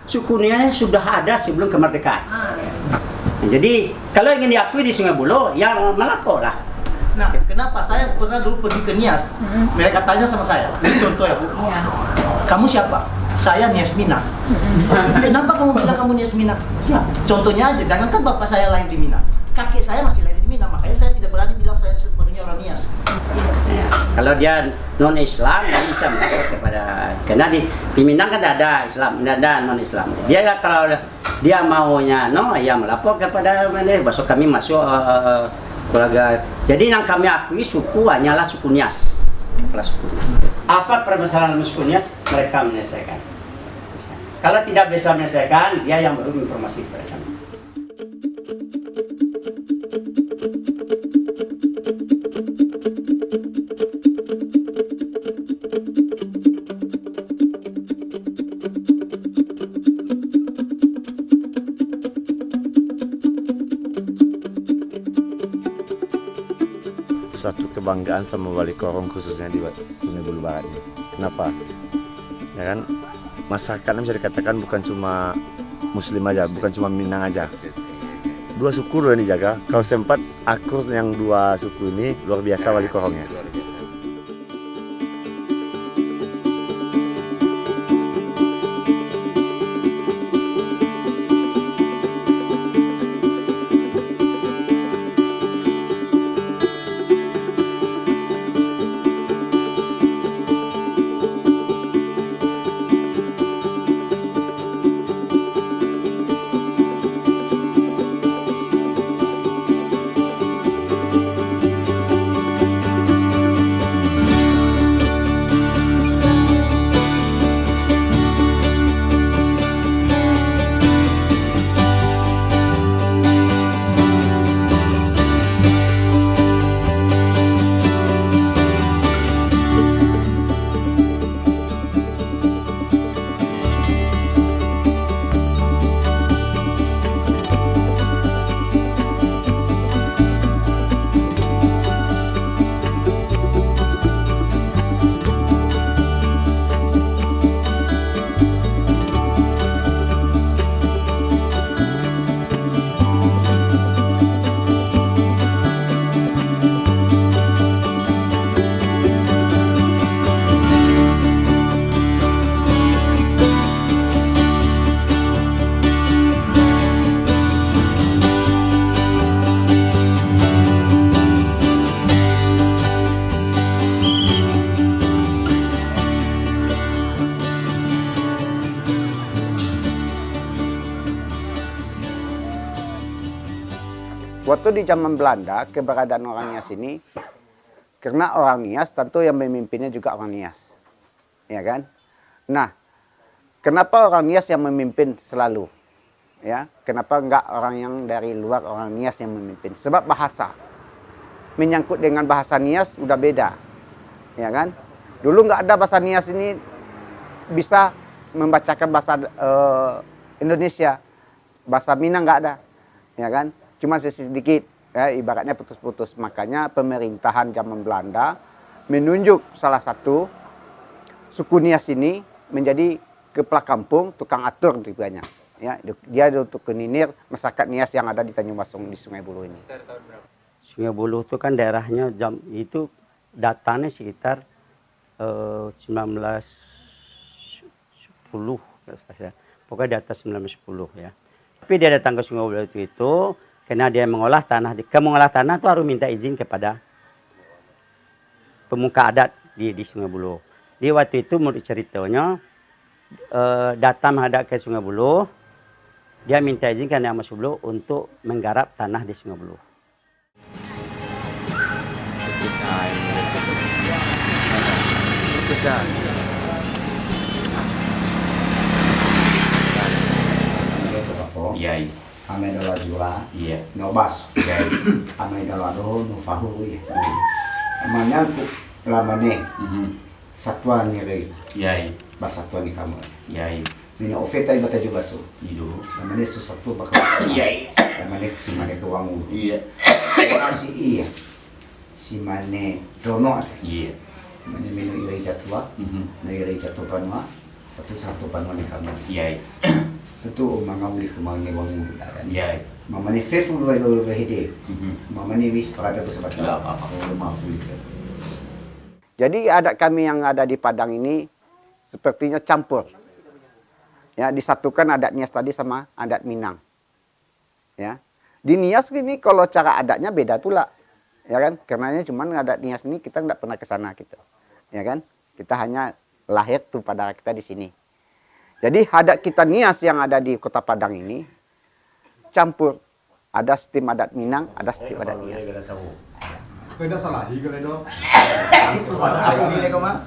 suku Nias sudah ada sebelum kemerdekaan. Jadi kalau ingin diakui di Sungai Buloh, ya melapor lah. Nah, kenapa saya pernah dulu pergi ke Nias? Mereka tanya sama saya, ini contoh ya Bu. Kamu siapa? Saya Nias Minang. Kenapa kamu bilang kamu Nias Minang? Ya, contohnya aja, jangankan bapak saya lahir di Minang, kakek saya masih lahir di Minang, makanya saya tidak berani bilang saya sepenuhnya orang Nias. Kalau dia non Islam, dia bisa melapor kepada, karena di Minang kan ada Islam, ada non Islam. Dia kalau dia maunya ya melapor kepada mana, besok kami masuk keluarga. Jadi yang kami akui suku hanyalah suku Nias. Apa permasalahan suku Nias? Mereka menyelesaikan. Kalau tidak bisa menyelesaikan, dia yang baru informasi kepada kami. Suatu kebanggaan sama Wali Korong khususnya di Sungai Buloh Barat ini. Kenapa? Ya kan, masyarakatnya bisa dikatakan bukan cuma Muslim aja, bukan cuma Minang aja. Dua suku loh yang dijaga. Kalau sempat akur yang dua suku ini luar biasa Wali Korongnya. Waktu di zaman Belanda, keberadaan orang Nias ini, karena orang Nias tentu yang memimpinnya juga orang Nias. Ya kan? Nah, kenapa orang Nias yang memimpin selalu? Ya, kenapa enggak orang yang dari luar, orang Nias yang memimpin? Sebab bahasa. Menyangkut dengan bahasa Nias udah beda. Ya kan? Dulu enggak ada bahasa Nias ini bisa membacakan bahasa Indonesia. Bahasa Minang enggak ada. Ya kan? Cuma sedikit, ya, ibaratnya putus-putus. Makanya pemerintahan zaman Belanda menunjuk salah satu suku Nias ini menjadi kepala kampung, tukang atur ribanya. Ya, dia untuk keninir masyarakat Nias yang ada di Tanjung Masung di Sungai Buloh ini. Sungai Buloh itu kan daerahnya itu datanya sekitar 1910, pokoknya di atas 1910 ya. Tapi dia datang ke Sungai Buloh itu karena dia mengolah tanah. Mengolah tanah itu harus minta izin kepada pemuka adat di Sungai Buloh. Di waktu itu menurut ceritanya datang menghadap ke Sungai Buloh, dia minta izin ke Mas Buloh untuk menggarap tanah di Sungai Buloh. Iya. Ame dalam jula, iya, nobas, iya, ame dalam roh, nufahu, iya, namanya lamane, satuan niri, iya, bahasa satuan ni kamu, iya, ini ofeta iba tajuk basu, itu, namanya susatu bakal, iya, namanya si mane tuangu, iya, si iya, si mane dono, iya, mane menu iri jatua, iri jatuh panwa, satu panwa ni kamu, iya. tentu mangawli kemangnya wangu dan ya mamani fefu lo hede mamani wis pada tu sebab apa maaf Jadi adat kami yang ada di Padang ini sepertinya campur. Ya, disatukan adat Nias tadi sama adat Minang. Ya. Di Nias ini kalau cara adatnya beda pula. Ya kan? Karenanya cuman adat Nias ini kita nggak pernah ke sana gitu. Ya kan? Kita hanya lahir tuh pada kita di sini. Jadi adat kita Nias yang ada di Kota Padang ini campur. Ada sistem adat Minang, ada sistem adat Nias. Kena salah, higa itu. Asli ni kau mah.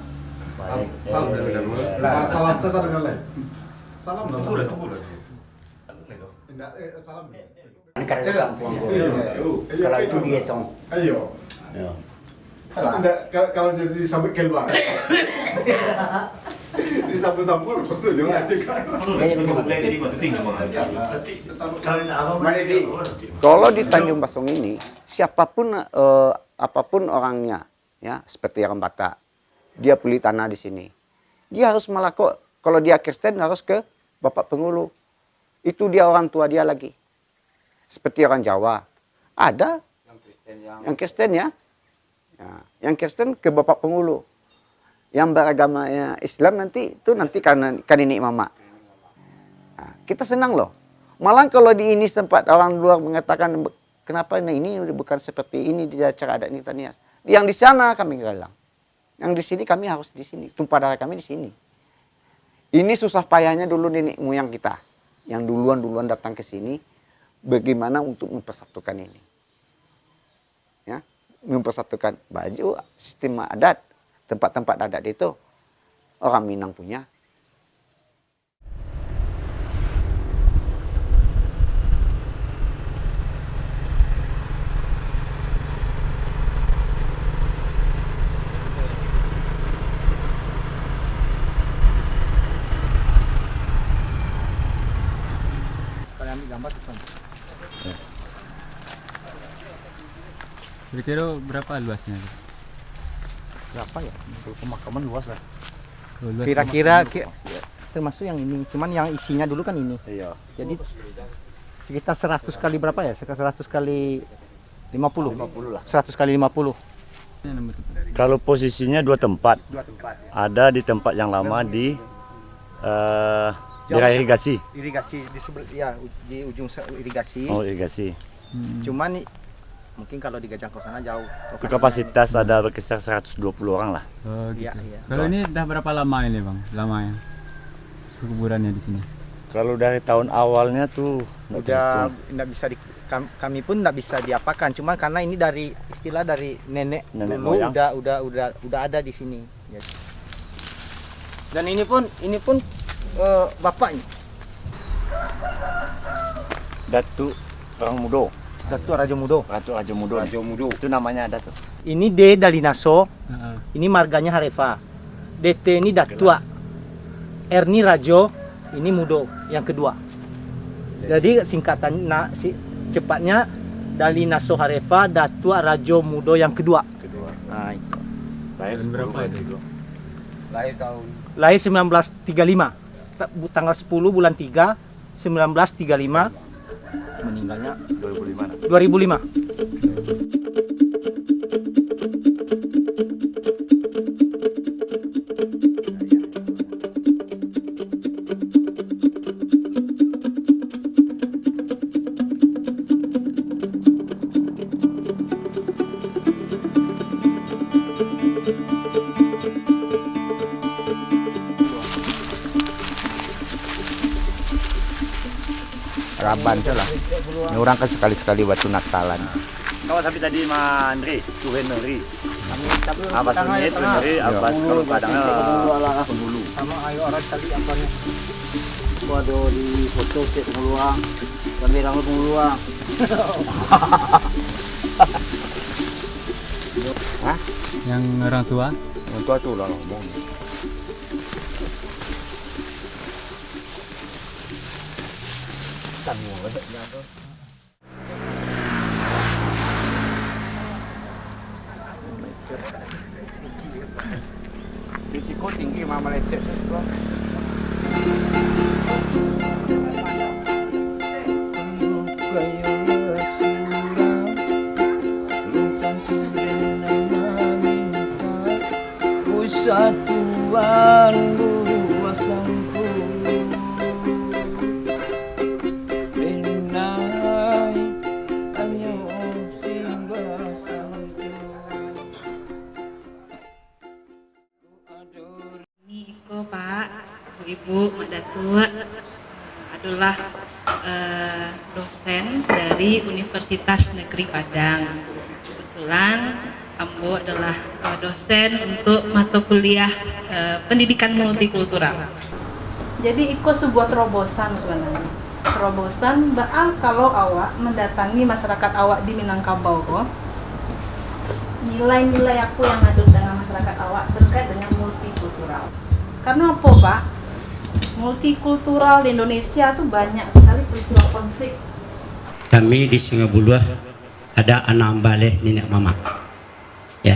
Salam dengan dulu. Salam saya dengan lain. Salam dong. Tunggu. Enggak, salam. Angkat kampung kalau itu dia tong. Ayo. Kalau jadi sampai keluar. Ini sampur-sampur, jangan nanti kan. Kalau di Tanjung Basong ini, siapapun apapun orangnya, ya seperti orang Batak, dia beli tanah di sini, dia harus melakukan. Kalau dia Kristen harus ke Bapak Pengulu. Itu dia orang tua dia lagi. Seperti orang Jawa, ada yang Kristen ya, yang Kristen ke Bapak Pengulu. Yang beragama Islam nanti kan ini mama. Nah, kita senang loh. Malah kalau di ini sempat orang luar mengatakan kenapa ini bukan seperti ini di cara adat Nita Nias. Yang di sana kami galang. Yang di sini kami harus di sini. Tumpah darah kami di sini. Ini susah payahnya dulu nenek moyang kita. Yang duluan datang ke sini. Bagaimana untuk mempersatukan ini. Ya, mempersatukan baju, sistem adat. Tempat-tempat adat itu orang Minang punya. Kalau ambil gambar tu. Kira-kira berapa luasnya? Berapa ya? Pemakaman luas lah. Luas Kira-kira termasuk yang ini. Cuman yang isinya dulu kan ini. Iya. Jadi sekitar 100 kali berapa ya? Sekitar 100 kali 50. 50 lah. 100 kali 50. Kalau posisinya dua tempat. Dua tempat. Ada di tempat yang lama di daerah irigasi. Irigasi di sebelah ya di ujung irigasi. Oh, irigasi. Cuman mungkin kalau di Gajangkau sana jauh. Itu kapasitas ada berkisar 120 orang lah. Oh, gitu. Iya. Kalau ini dah berapa lama ini, Bang? Lamanya kuburannya di sini? Kalau dari tahun awalnya tuh Udah tidak bisa kami pun tidak bisa diapakan. Cuma karena ini dari istilah dari nenek dulu moyang. udah ada di sini. Ya. Dan ini pun bapaknya Datuk Orang Mudo. Datuk Raja Mudo. Raja Mudo. Itu namanya ada tuh. Ini D Dalinaso. Ini marganya Harefa. DT ini Datua. Erni Rajo, ini Mudo yang kedua. Jadi singkatan cepatnya Dalinaso Harefa, Datua Rajo Mudo yang kedua. Nah, itu. Lahir berapa itu? Lahir 1935. Tanggal 10 bulan 3 1935. Meninggalnya 2005. Raban tu lah. Ini orang kan sekali-sekali waktu Natalan. Kau sampai tadi Mandri, Tuhan Neri. Abbas Unit, Neri, Abbas kalau kadangnya penghulu. Sama ayo orang tadi apanya? Waduh di foto cek penguluang. Kami rambut penguluang. Hah? Yang orang tua? Untuk tu lah ngomong. Risiko tinggi mama lecet sesuatu. Satuan dua sangku Benai Anyo Simbah Sangku Iko Pak, Ibu, Mak Datuk adalah dosen dari Universitas Negeri Padang. Kebetulan Ambo adalah dosen untuk mata kuliah pendidikan multikultural. Jadi ikut sebuah terobosan sebenarnya. Terobosan baal kalau awak mendatangi masyarakat awak di Minangkabau kok. Nilai-nilai aku yang ada dengan masyarakat awak terkait dengan multikultural. Karena apa, Pak? Multikultural di Indonesia tuh banyak sekali peristiwa konflik. Kami di Sungai Buloh ada 6 balai nenek mama. Ya,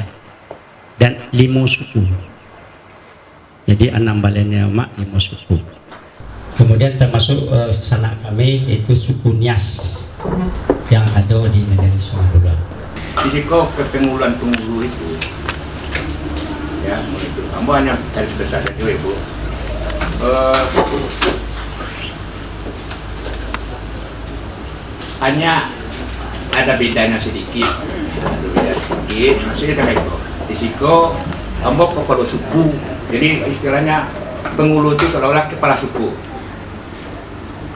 dan 5 suku. Jadi 6 balai nenek mama, 5 suku. Kemudian termasuk sanak kami yaitu suku Nias yang ada di negeri Sungai Buloh. Di Siko pengulan-pengulu itu, ya, itu. Kamu hanya dari sebesar saja, Ibu. Hanya ada bedanya sedikit. Maksudnya kayak itu. Di Siko, Ambok kepala suku. Jadi istilahnya pengulu itu seolah-olah kepala suku.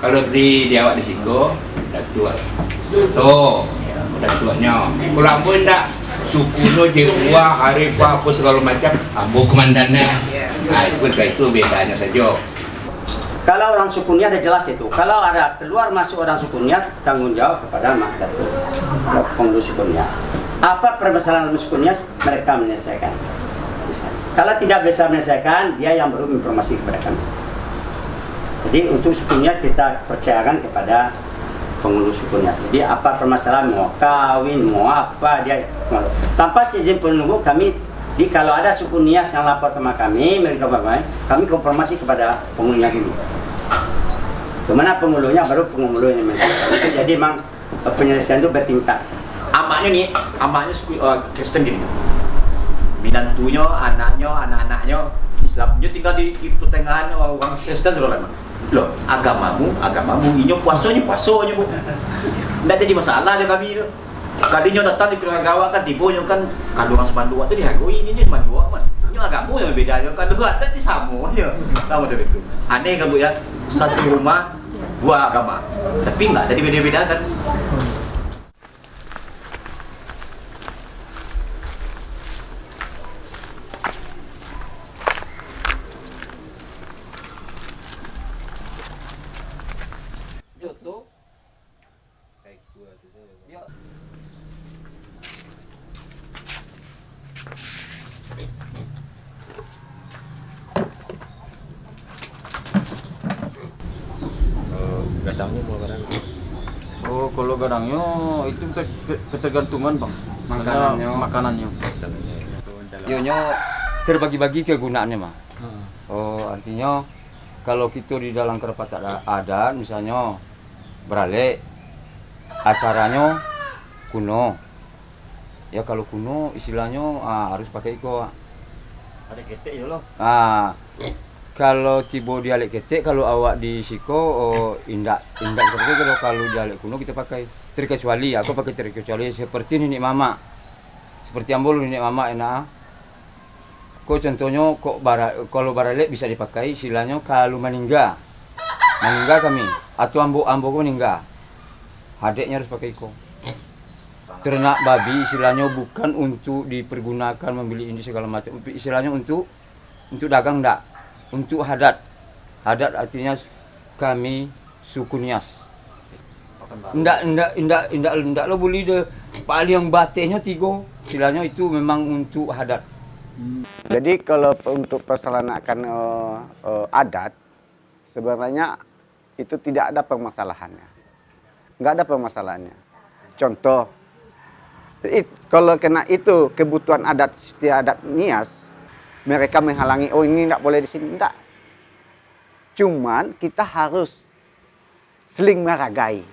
Kalau di awak di Siko, datua, datuanya. Kalau Ambok enggak, sukunya Jepua, Haripa, apa segala macam, Ambok komandannya. Nah itu bedanya saja. Kalau orang suku Nias ada jelas itu. Kalau ada keluar masuk orang suku Nias, tanggung jawab kepada Mak Datuk, pengurus suku Nias. Apa permasalahan suku Nias, mereka menyelesaikan. Kalau tidak bisa menyelesaikan, dia yang baru informasi kepada kami. Jadi untuk suku Nias kita percayakan kepada pengurus suku Nias. Jadi apa permasalahan, mau kawin, mau apa, dia tanpa izin penunggu kami. Jadi kalau ada suku Nias yang lapor sama kami, mereka kami konfirmasi kepada penghulunya dulu. Kemana penghulunya, baru penghulunya itu. Jadi memang penyelesaian itu bertingkat. Amaknya nih, amaknya Kristen gini. Binantunya, anaknya, anak-anaknya Islamnya tinggal di pertengahan orang Kristen sudah lama. Loh, agamamu, ini puasanya bu. Nggak jadi masalah deh kami. Kadinya datang di keluarga awak kan tipunya kan kandungan semandua itu dihargai ini semandua kan. Ini agamamu yang beda aja kandungan tadi sama aja. Tahu deh itu. Aneh kan Bu ya, satu rumah dua agama. Tapi nggak jadi beda-beda kan. Gadangnya mau gadang. Oh, kalau gadangnya itu ketergantungan bang. Makanannya. Ionya terbagi-bagi kegunaannya mah. Oh, artinya kalau kita di dalam kerapat adat misalnya beralek acaranya kuno. Ya kalau kuno istilahnya harus pakai iko. Ada ketek ya loh. Kalau tibo dialek ketek, kalau awak di Siko indak seperti itu. Kalau dialek kuno kita pakai terkecuali, aku pakai terkecuali seperti nenek mama, seperti ambol nenek mama enak. Kok contohnya kalau baralek bisa dipakai istilahnya kalau meninggal kami atau ambo meninggal, hadeknya harus pakai iko. Ternak babi istilahnya bukan untuk dipergunakan membeli ini segala macam, istilahnya untuk dagang enggak. Untuk hadat artinya kami suku Nias. Enggak lo boleh de paling batiknya 3, istilahnya itu memang untuk hadat. Jadi kalau untuk perselanakan adat sebenarnya itu tidak ada permasalahannya. Enggak ada permasalahannya. Contoh, kalau kena itu kebutuhan adat istiadat Nias, mereka menghalangi, oh ini tidak boleh di sini, tidak. Cuman kita harus saling menghargai.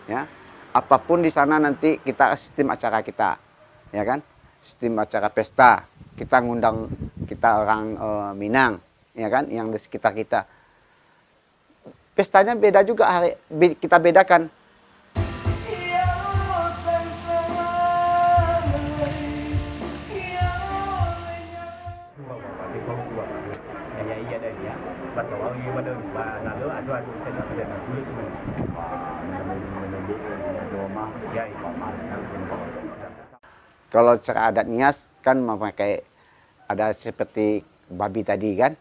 Ya, apapun di sana nanti kita sistem acara kita, ya kan? Sistem acara pesta, kita ngundang kita orang Minang, ya kan? Yang di sekitar kita. Pestanya beda juga, kita bedakan. Kalau cara adat Nias kan memakai ada seperti babi tadi kan.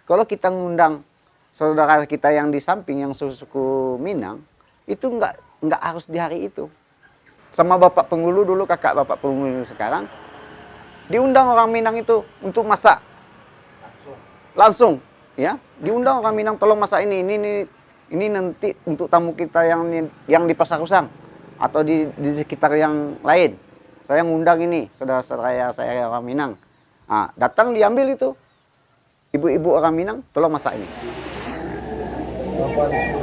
Kalau kita ngundang saudara kita yang di samping yang suku Minang, itu nggak harus di hari itu. Sama bapak penghulu dulu, kakak bapak penghulu sekarang, diundang orang Minang itu untuk masak langsung, ya. Diundang orang Minang, tolong masak ini nanti untuk tamu kita yang di Pasar Usang atau di sekitar yang lain. Saya ngundang ini, saudara-saudara saya orang Minang. Nah, datang diambil itu. Ibu-ibu orang Minang, tolong masak ini.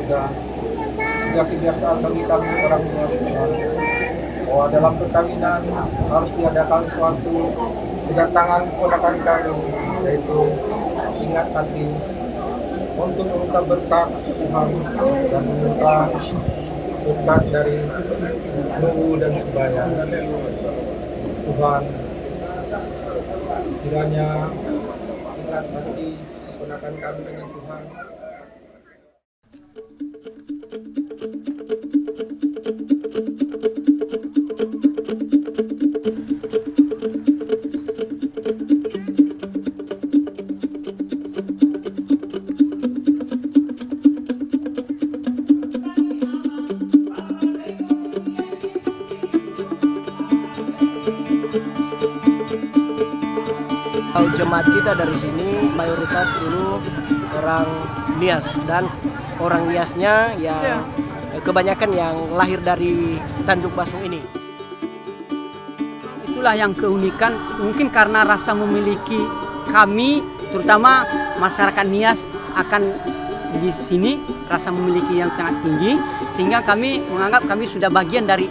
Sudah kebiasaan bagi kami orang Minang. Bahwa dalam perkawinan harus diadakan suatu kedatangan keponakan kami, yaitu ingat hati untuk meminta berkat Tuhan dan meminta berkat dari Nunggu dan Subaya. Tuhan kiranya ingat hati keponakan kami dengan Tuhan. Jemaat kita dari sini mayoritas dulu orang Nias, dan orang Niasnya yang kebanyakan yang lahir dari Tanjung Basung ini. Itulah yang keunikan, mungkin karena rasa memiliki kami, terutama masyarakat Nias akan di sini rasa memiliki yang sangat tinggi, sehingga kami menganggap kami sudah bagian dari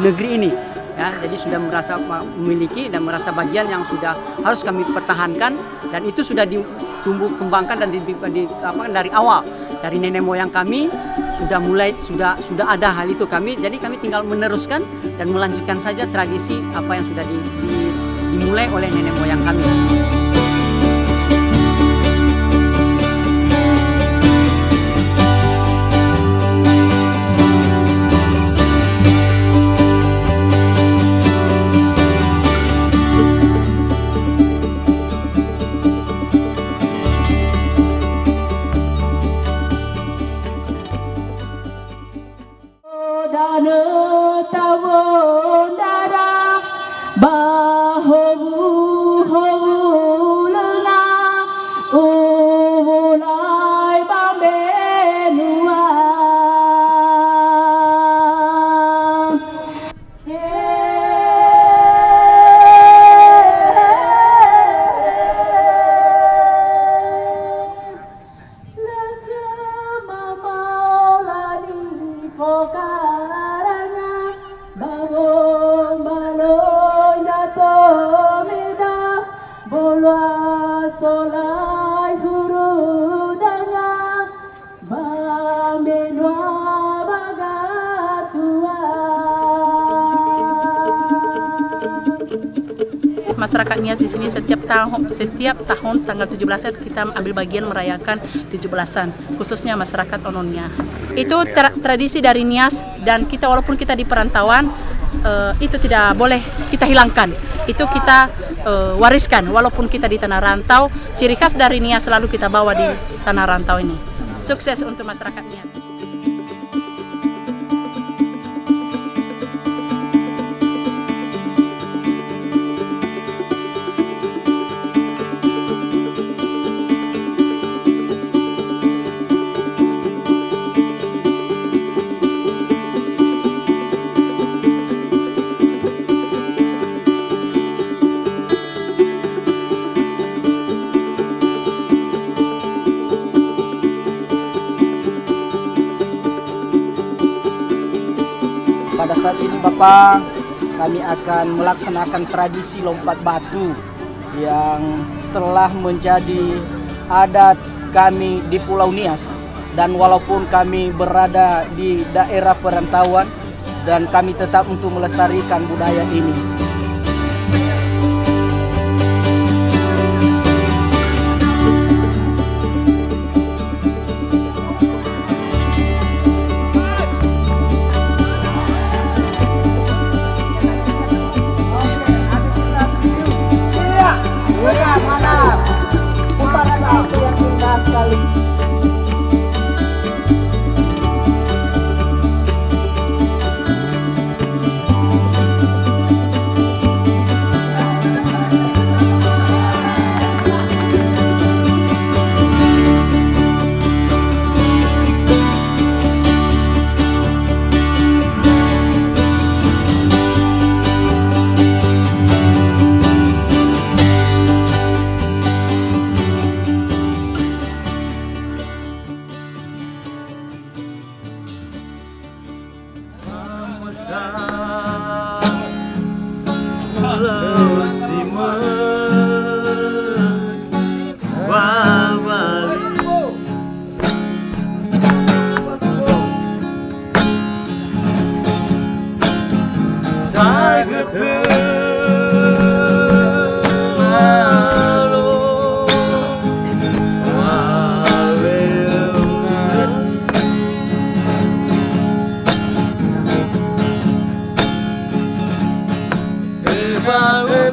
negeri ini. Ya, jadi sudah merasa memiliki dan merasa bagian yang sudah harus kami pertahankan, dan itu sudah ditumbuh kembangkan dan dari awal, dari nenek moyang kami sudah ada hal itu kami. Jadi kami tinggal meneruskan dan melanjutkan saja tradisi apa yang sudah dimulai oleh nenek moyang kami. Masyarakat Nias di sini setiap tahun tanggal 17 kita ambil bagian merayakan 17-an, khususnya masyarakat Onon Nias. Itu tradisi dari Nias, dan kita walaupun kita di perantauan itu tidak boleh kita hilangkan. Itu kita wariskan walaupun kita di tanah rantau. Ciri khas dari Nias selalu kita bawa di tanah rantau ini. Sukses untuk masyarakat Nias. saat ini Bapak, kami akan melaksanakan tradisi lompat batu yang telah menjadi adat kami di Pulau Nias. Dan walaupun kami berada di daerah perantauan, dan kami tetap untuk melestarikan budaya ini. Iya, mantap. Putaran itu yang indah sekali.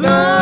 Bye.